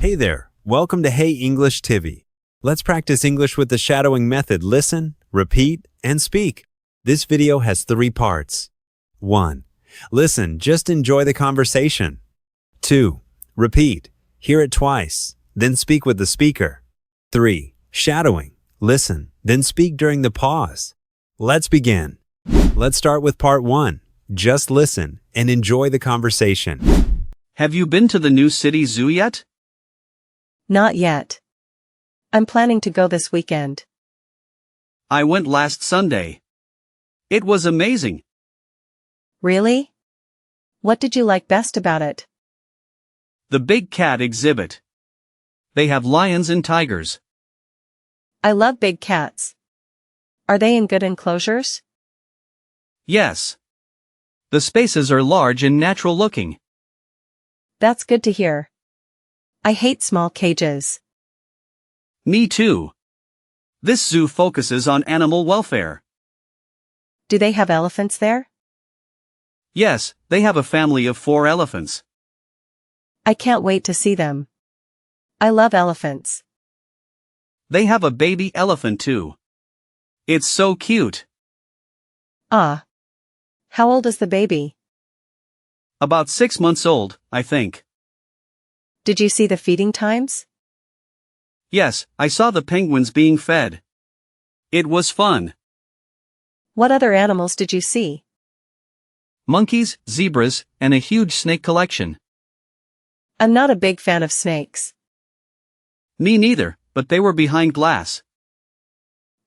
Hey there, welcome to Hey English TV. Let's practice English with the shadowing method. Listen, repeat, and speak. This video has 3 parts. 1. Listen, just enjoy the conversation. 2. Repeat, hear it twice, then speak with the speaker. 3. Shadowing, listen, then speak during the pause. Let's begin. Let's start with part 1. Just listen and enjoy the conversation. Have you been to the new city zoo yet? Not yet. I'm planning to go this weekend. I went last Sunday. It was amazing. Really? What did you like best about it? The big cat exhibit. They have lions and tigers. I love big cats. Are they in good enclosures? Yes. The spaces are large and natural looking. That's good to hear. I hate small cages. Me too. This zoo focuses on animal welfare. Do they have elephants there? Yes, they have a family of 4 elephants. I can't wait to see them. I love elephants. They have a baby elephant too. It's so cute. Ah. How old is the baby? About 6 months old, I think. Did you see the feeding times? Yes, I saw the penguins being fed. It was fun. What other animals did you see? Monkeys, zebras, and a huge snake collection. I'm not a big fan of snakes. Me neither, but they were behind glass.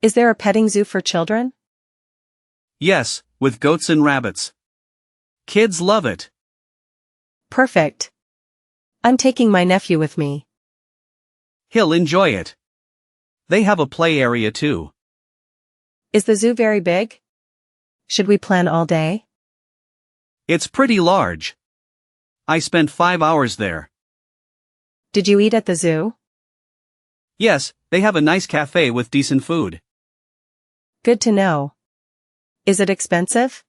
Is there a petting zoo for children? Yes, with goats and rabbits. Kids love it. Perfect. I'm taking my nephew with me. He'll enjoy it. They have a play area too. Is the zoo very big? Should we plan all day? It's pretty large. I spent 5 hours there. Did you eat at the zoo? Yes, they have a nice cafe with decent food. Good to know. Is it expensive?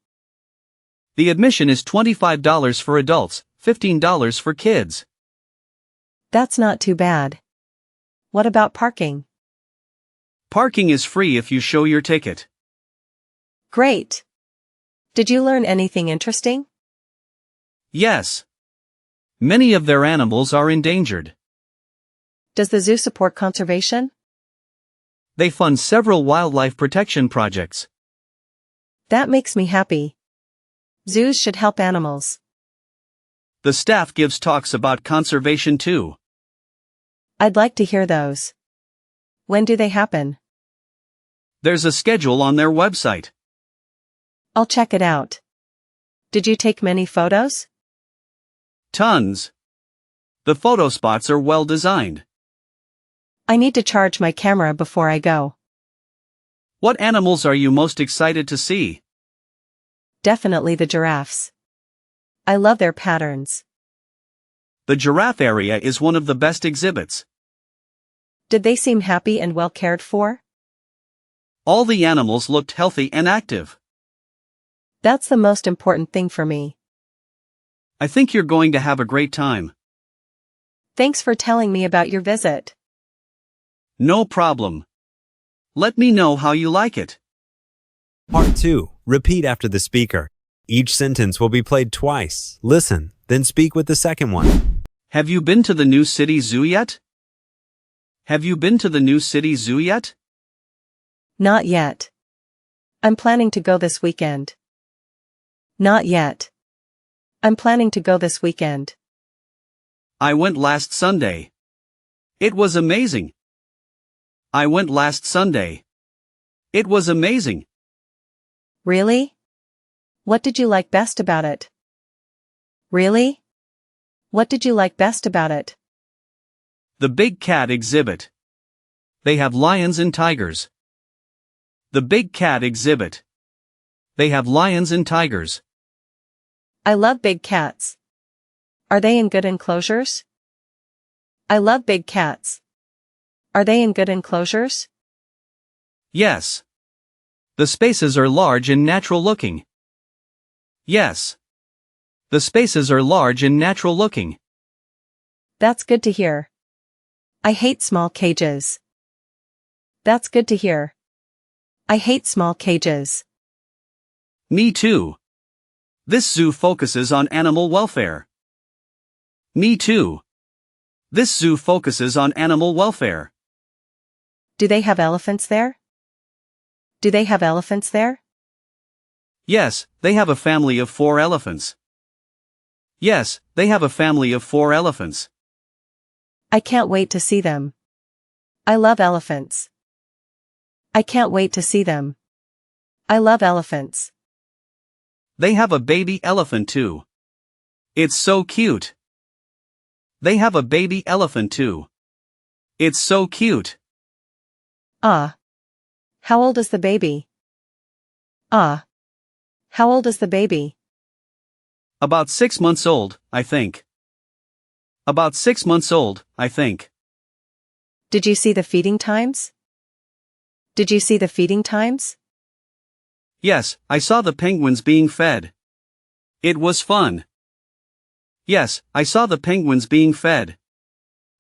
The admission is $25 for adults, $15 for kids. That's not too bad. What about parking? Parking is free if you show your ticket. Great. Did you learn anything interesting? Yes. Many of their animals are endangered. Does the zoo support conservation? They fund several wildlife protection projects. That makes me happy. Zoos should help animals. The staff gives talks about conservation too. I'd like to hear those. When do they happen? There's a schedule on their website. I'll check it out. Did you take many photos? Tons. The photo spots are well designed. I need to charge my camera before I go. What animals are you most excited to see? Definitely the giraffes. I love their patterns. The giraffe area is one of the best exhibits. Did they seem happy and well cared for? All the animals looked healthy and active. That's the most important thing for me. I think you're going to have a great time. Thanks for telling me about your visit. No problem. Let me know how you like it. Part 2. Repeat after the speaker. Each sentence will be played twice. Listen, then speak with the second one. Have you been to the new city zoo yet? Have you been to the new city zoo yet? Not yet. I'm planning to go this weekend. Not yet. I'm planning to go this weekend. I went last Sunday. It was amazing. I went last Sunday. It was amazing. Really? What did you like best about it? Really? What did you like best about it? The big cat exhibit. They have lions and tigers. The big cat exhibit. They have lions and tigers. I love big cats. Are they in good enclosures? I love big cats. Are they in good enclosures? Yes. The spaces are large and natural looking. Yes. The spaces are large and natural looking. That's good to hear. I hate small cages. That's good to hear. I hate small cages. Me too. This zoo focuses on animal welfare. Me too. This zoo focuses on animal welfare. Do they have elephants there? Do they have elephants there? Yes, they have a family of 4 elephants. Yes, they have a family of 4 elephants. I can't wait to see them. I love elephants. I can't wait to see them. I love elephants. They have a baby elephant too. It's so cute. They have a baby elephant too. It's so cute. Ah. How old is the baby? Ah. How old is the baby? About 6 months old, I think. About 6 months old, I think. Did you see the feeding times? Did you see the feeding times? Yes, I saw the penguins being fed. It was fun. Yes, I saw the penguins being fed.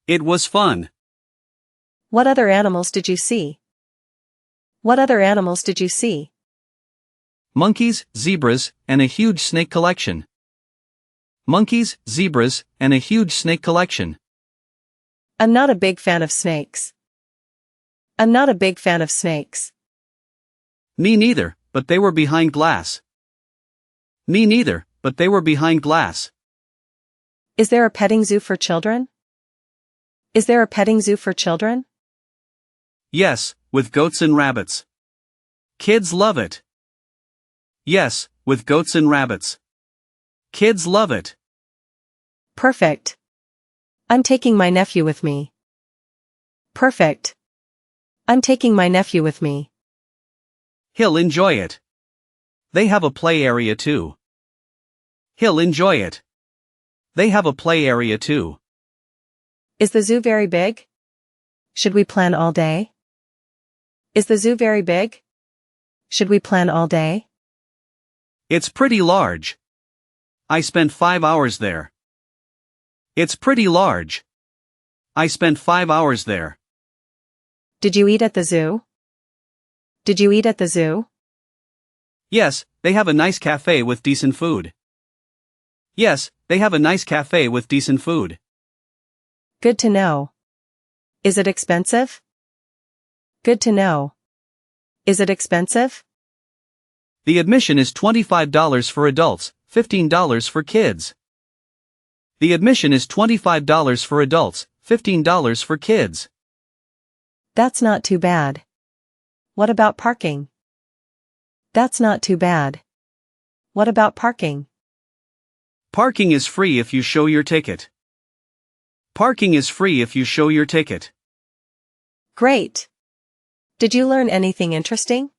It was fun. What other animals did you see? What other animals did you see? Monkeys, zebras, and a huge snake collection. Monkeys, zebras, and a huge snake collection. I'm not a big fan of snakes. I'm not a big fan of snakes. Me neither, but they were behind glass. Me neither, but they were behind glass. Is there a petting zoo for children? Is there a petting zoo for children? Yes, with goats and rabbits. Kids love it. Yes, with goats and rabbits. Kids love it. Perfect. I'm taking my nephew with me. Perfect. I'm taking my nephew with me. He'll enjoy it. They have a play area too. He'll enjoy it. They have a play area too. Is the zoo very big? Should we plan all day? Is the zoo very big? Should we plan all day? It's pretty large. I spent 5 hours there. It's pretty large. I spent 5 hours there. Did you eat at the zoo? Did you eat at the zoo? Yes, they have a nice cafe with decent food. Yes, they have a nice cafe with decent food. Good to know. Is it expensive? Good to know. Is it expensive? The admission is $25 for adults, $15 for kids. The admission is $25 for adults, $15 for kids. That's not too bad. What about parking? That's not too bad. What about parking? Parking is free if you show your ticket. Parking is free if you show your ticket. Great. Did you learn anything interesting?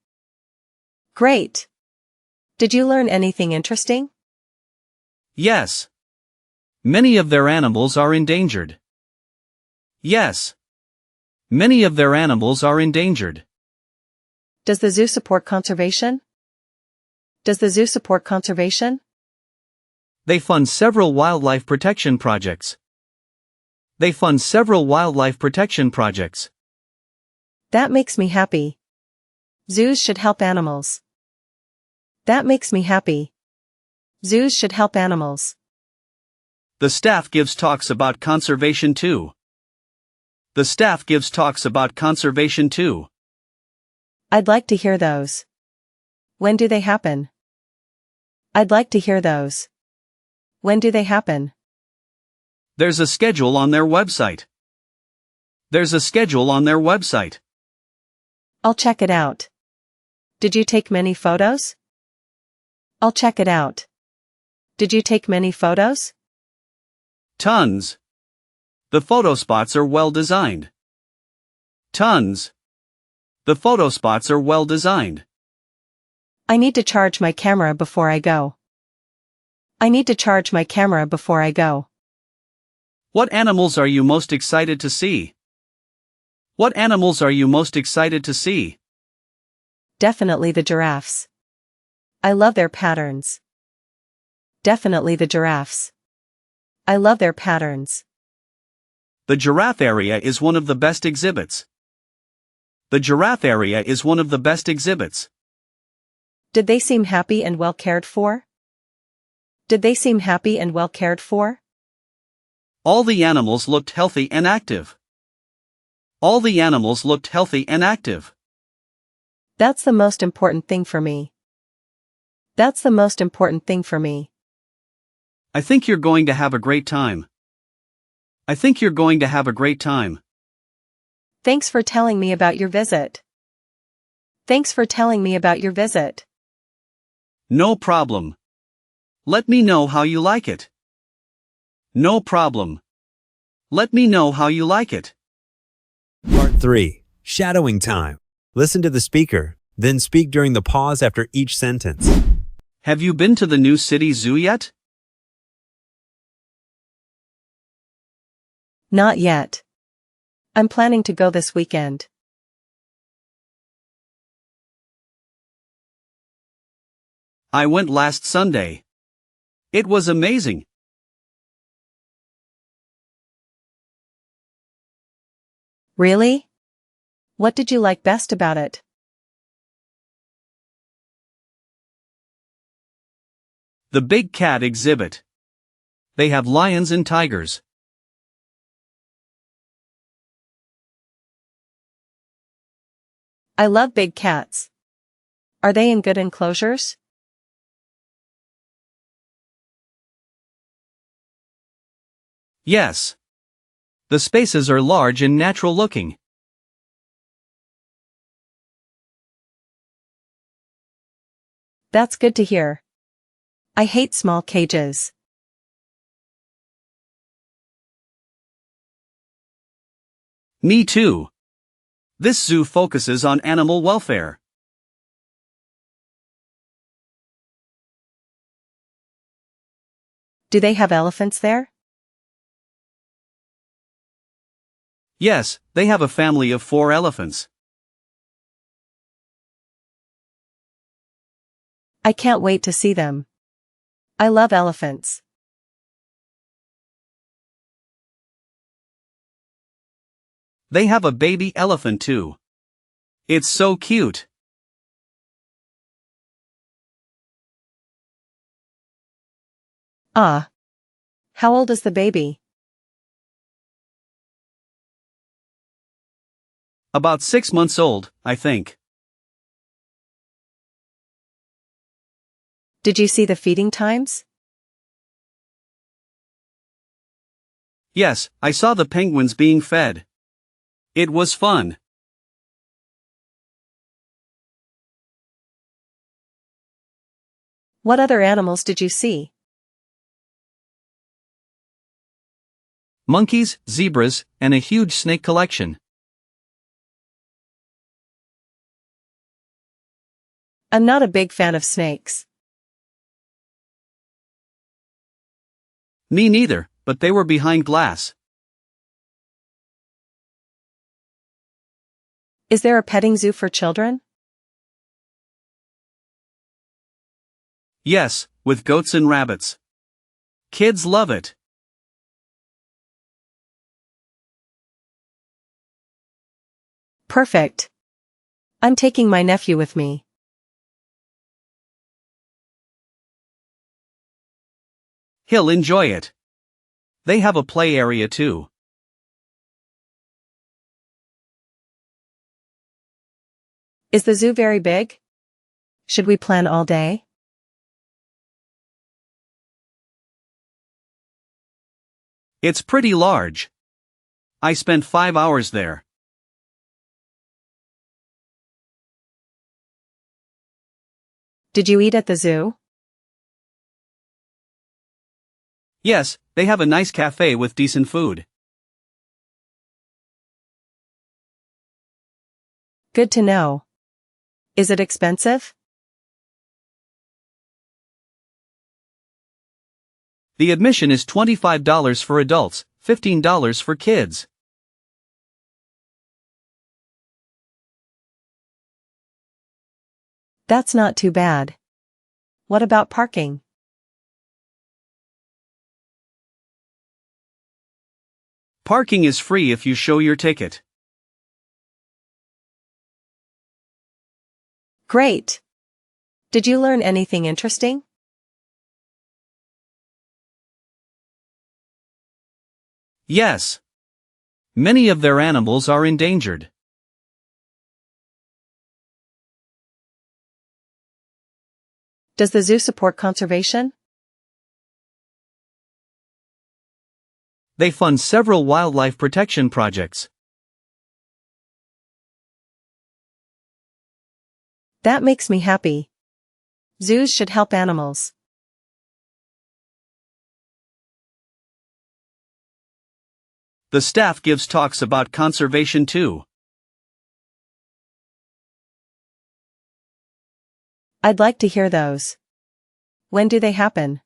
Great. Did you learn anything interesting? Yes. Many of their animals are endangered. Yes. Many of their animals are endangered. Does the zoo support conservation? Does the zoo support conservation? They fund several wildlife protection projects. They fund several wildlife protection projects. That makes me happy. Zoos should help animals. That makes me happy. Zoos should help animals. The staff gives talks about conservation too. The staff gives talks about conservation too. I'd like to hear those. When do they happen? I'd like to hear those. When do they happen? There's a schedule on their website. There's a schedule on their website. I'll check it out. Did you take many photos? I'll check it out. Did you take many photos? Tons. The photo spots are well designed. Tons. The photo spots are well designed. I need to charge my camera before I go. I need to charge my camera before I go. What animals are you most excited to see? What animals are you most excited to see? Definitely the giraffes. I love their patterns. Definitely the giraffes. I love their patterns. The giraffe area is one of the best exhibits. The giraffe area is one of the best exhibits. Did they seem happy and well cared for? Did they seem happy and well cared for? All the animals looked healthy and active. All the animals looked healthy and active. That's the most important thing for me. That's the most important thing for me. I think you're going to have a great time. I think you're going to have a great time. Thanks for telling me about your visit. Thanks for telling me about your visit. No problem. Let me know how you like it. No problem. Let me know how you like it. Part 3. Shadowing time. Listen to the speaker, then speak during the pause after each sentence. Have you been to the new city zoo yet? Not yet. I'm planning to go this weekend. I went last Sunday. It was amazing. Really? What did you like best about it? The big cat exhibit. They have lions and tigers. I love big cats. Are they in good enclosures? Yes. The spaces are large and natural looking. That's good to hear. I hate small cages. Me too. This zoo focuses on animal welfare. Do they have elephants there? Yes, they have a family of 4 elephants. I can't wait to see them. I love elephants. They have a baby elephant too. It's so cute. Ah. How old is the baby? About 6 months old, I think. Did you see the feeding times? Yes, I saw the penguins being fed. It was fun. What other animals did you see? Monkeys, zebras, and a huge snake collection. I'm not a big fan of snakes. Me neither, but they were behind glass. Is there a petting zoo for children? Yes, with goats and rabbits. Kids love it. Perfect. I'm taking my nephew with me. He'll enjoy it. They have a play area too. Is the zoo very big? Should we plan all day? It's pretty large. I spent 5 hours there. Did you eat at the zoo? Yes, they have a nice cafe with decent food. Good to know. Is it expensive? The admission is $25 for adults, $15 for kids. That's not too bad. What about parking? Parking is free if you show your ticket. Great! Did you learn anything interesting? Yes. Many of their animals are endangered. Does the zoo support conservation? They fund several wildlife protection projects. That makes me happy. Zoos should help animals. The staff gives talks about conservation too. I'd like to hear those. When do they happen?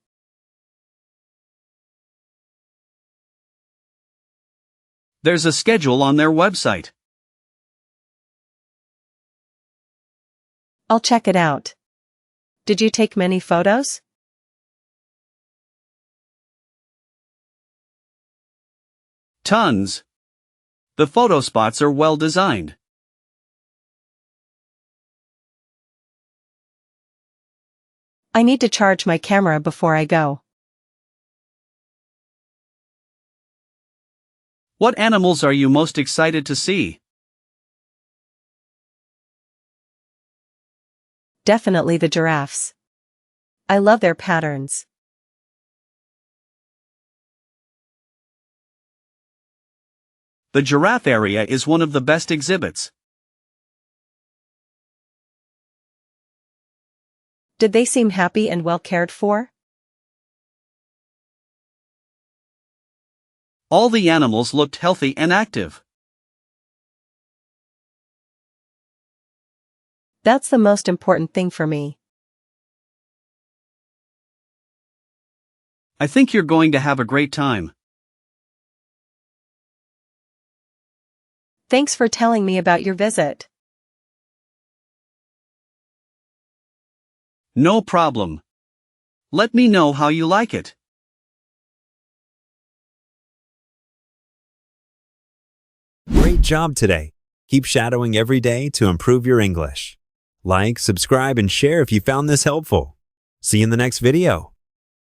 There's a schedule on their website. I'll check it out. Did you take many photos? Tons. The photo spots are well designed. I need to charge my camera before I go. What animals are you most excited to see? Definitely the giraffes. I love their patterns. The giraffe area is one of the best exhibits. Did they seem happy and well cared for? All the animals looked healthy and active. That's the most important thing for me. I think you're going to have a great time. Thanks for telling me about your visit. No problem. Let me know how you like it. Great job today. Keep shadowing every day to improve your English. Like, subscribe, and share if you found this helpful. See you in the next video.